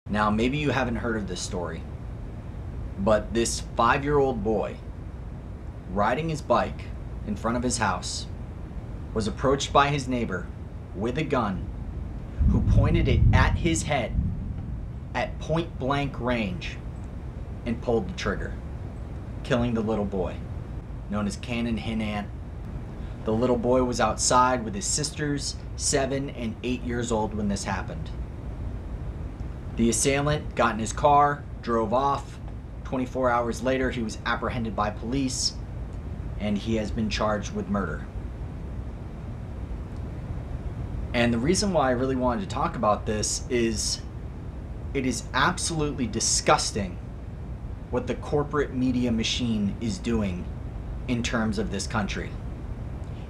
Now, maybe you haven't heard of this story, but this 5-year-old boy riding his bike in front of his house was approached by his neighbor with a gun who pointed it at his head at point blank range and pulled the trigger, killing the little boy, known as Hinnant. The little boy was outside with his sisters, 7 and 8 years old when this happened. The assailant got in his car, drove off. 24 hours later, he was apprehended by police, and he has been charged with murder. And the reason why I really wanted to talk about this is it is absolutely disgusting what the corporate media machine is doing in terms of this country.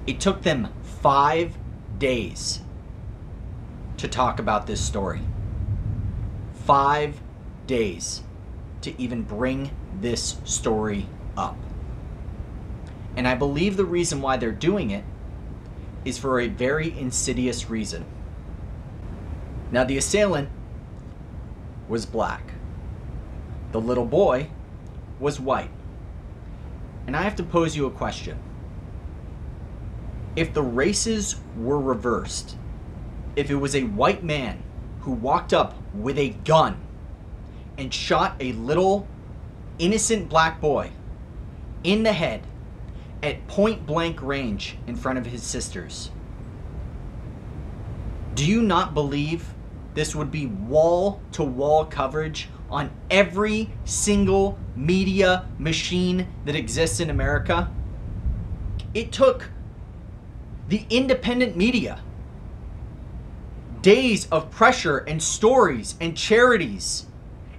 It took them 5 days to talk about this story. 5 days to even bring this story up. And I believe the reason why they're doing it is for a very insidious reason. Now, the assailant was black. The little boy was white. And I have to pose you a question. If the races were reversed, if it was a white man who walked up with a gun and shot a little innocent black boy in the head at point blank range in front of his sisters, do you not believe this would be wall-to-wall coverage on every single media machine that exists in America? It took the independent media days of pressure and stories and charities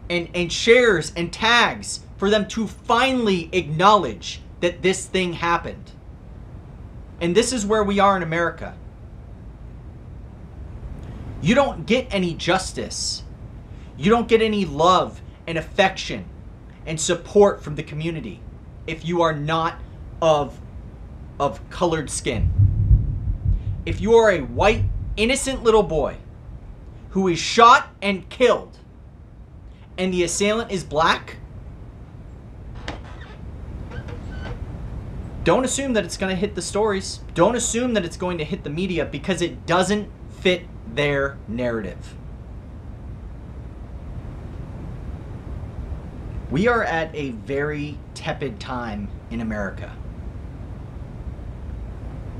and shares and tags for them to finally acknowledge that this thing happened. And this is where we are in America. You don't get any justice. You don't get any love and affection and support from the community if you are not of colored skin. If you are a white, innocent little boy who is shot and killed and the assailant is black, don't assume that it's going to hit the stories. Don't assume that it's going to hit the media, because it doesn't fit their narrative. We are at a very tepid time in America.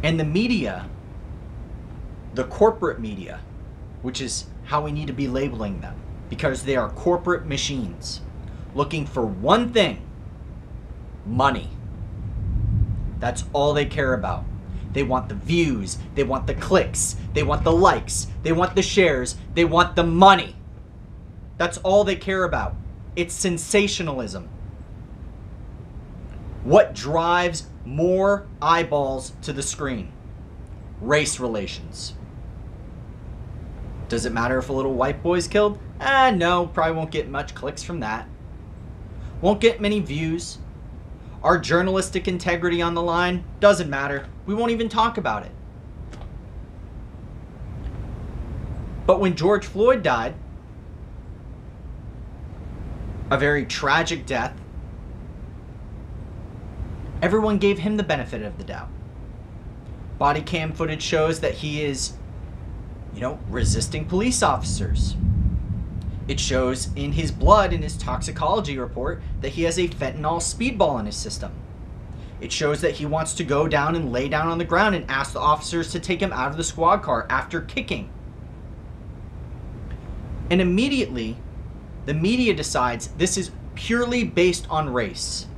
And the media, the corporate media, which is how we need to be labeling them, because they are corporate machines looking for one thing: money. That's all they care about. They want the views, they want the clicks, they want the likes, they want the shares, they want the money. That's all they care about. It's sensationalism. What drives more eyeballs to the screen? Race relations. Does it matter if a little white boy's killed? No, probably won't get much clicks from that. Won't get many views. Our journalistic integrity on the line? Doesn't matter. We won't even talk about it. But when George Floyd died, a very tragic death, everyone gave him the benefit of the doubt. Body cam footage shows that he is, resisting police officers. It shows in his blood, in his toxicology report, that he has a fentanyl speedball in his system. It shows that he wants to go down and lay down on the ground and ask the officers to take him out of the squad car after kicking. And immediately, the media decides this is purely based on race.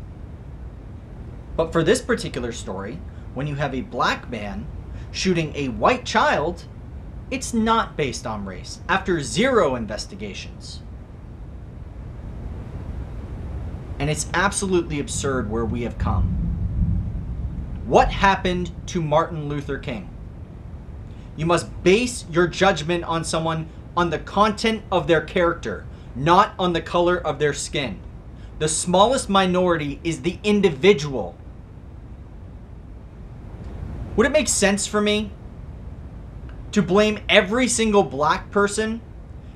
But for this particular story, when you have a black man shooting a white child, it's not based on race, after 0 investigations. And it's absolutely absurd where we have come. What happened to Martin Luther King? You must base your judgment on someone on the content of their character, not on the color of their skin. The smallest minority is the individual. Would it make sense for me to blame every single black person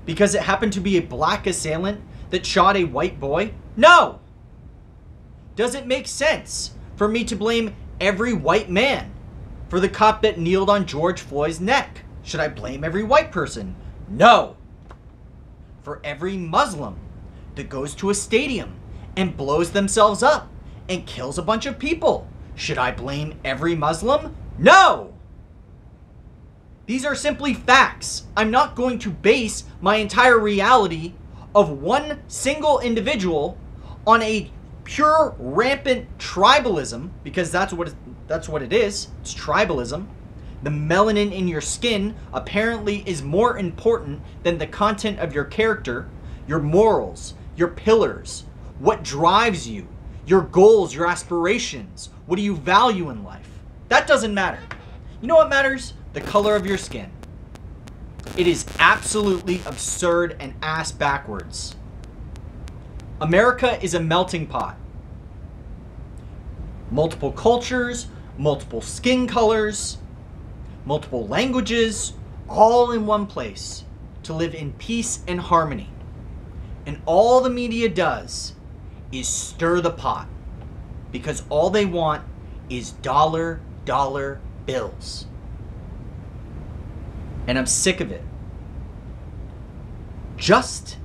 because it happened to be a black assailant that shot a white boy? No! Does it make sense for me to blame every white man for the cop that kneeled on George Floyd's neck? Should I blame every white person? No! For every Muslim that goes to a stadium and blows themselves up and kills a bunch of people, should I blame every Muslim? No! These are simply facts. I'm not going to base my entire reality of one single individual on a pure rampant tribalism, because that's what it is. It's tribalism. The melanin in your skin apparently is more important than the content of your character, your morals, your pillars, what drives you, your goals, your aspirations. What do you value in life? That doesn't matter. You know what matters? The color of your skin. It is absolutely absurd and ass backwards. America is a melting pot. Multiple cultures, multiple skin colors, multiple languages, all in one place to live in peace and harmony. And all the media does is stir the pot, because all they want is dollar bills. And I'm sick of it. Just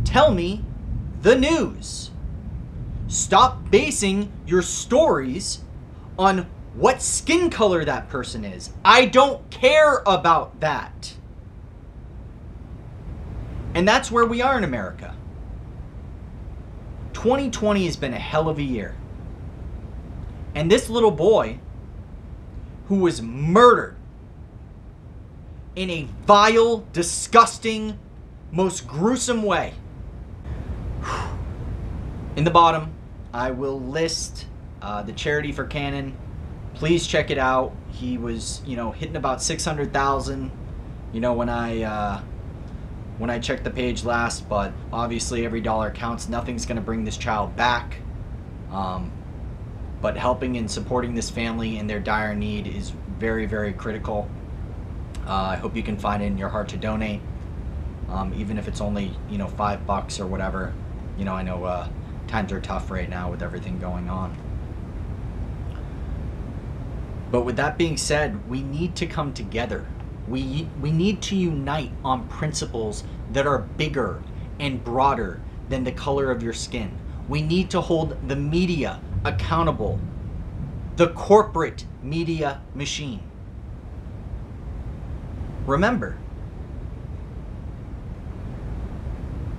tell me the news. Stop basing your stories on what skin color that person is. I don't care about that. And that's where we are in America. 2020 has been a hell of a year. And this little boy who was murdered in a vile, disgusting, most gruesome way. In the bottom, I will list the charity for Cannon. Please check it out. He was, hitting about 600,000, when I checked the page last. But obviously, every dollar counts. Nothing's going to bring this child back. But helping and supporting this family in their dire need is very, very critical. I hope you can find it in your heart to donate, even if it's only $5 or whatever. I know times are tough right now with everything going on. But with that being said, we need to come together. We need to unite on principles that are bigger and broader than the color of your skin. We need to hold the media accountable, the corporate media machine. Remember,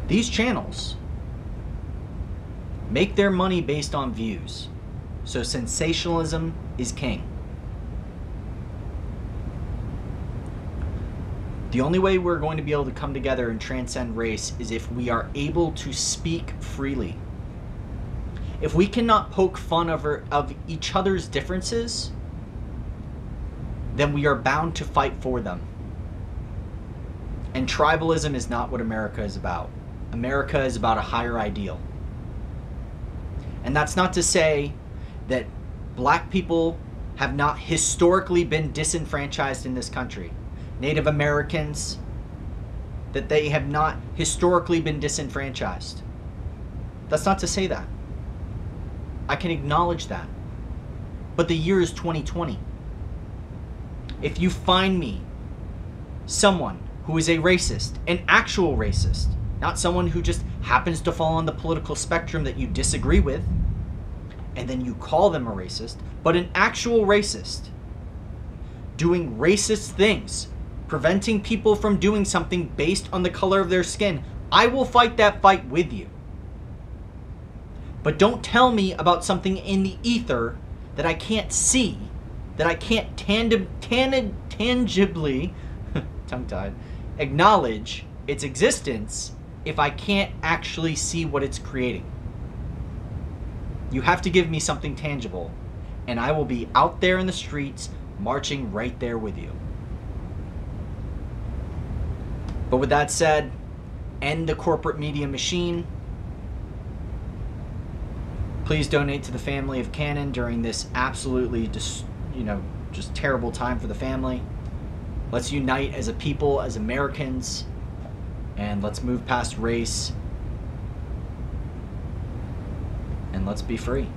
these channels make their money based on views, so sensationalism is king. The only way we're going to be able to come together and transcend race is if we are able to speak freely. If we cannot poke fun of each other's differences, then we are bound to fight for them. And tribalism is not what America is about. America is about a higher ideal. And that's not to say that black people have not historically been disenfranchised in this country. Native Americans, that they have not historically been disenfranchised. That's not to say that. I can acknowledge that. But the year is 2020. If you find me someone who is a racist, an actual racist, not someone who just happens to fall on the political spectrum that you disagree with, and then you call them a racist, but an actual racist, doing racist things, preventing people from doing something based on the color of their skin, I will fight that fight with you. But don't tell me about something in the ether that I can't see, that I can't tangibly, tongue-tied, acknowledge its existence if I can't actually see what it's creating. You have to give me something tangible, and I will be out there in the streets marching right there with you. But with that said, end the corporate media machine. Please donate to the family of Cannon during this absolutely just terrible time for the family. Let's unite as a people, as Americans, And let's move past race. And let's be free.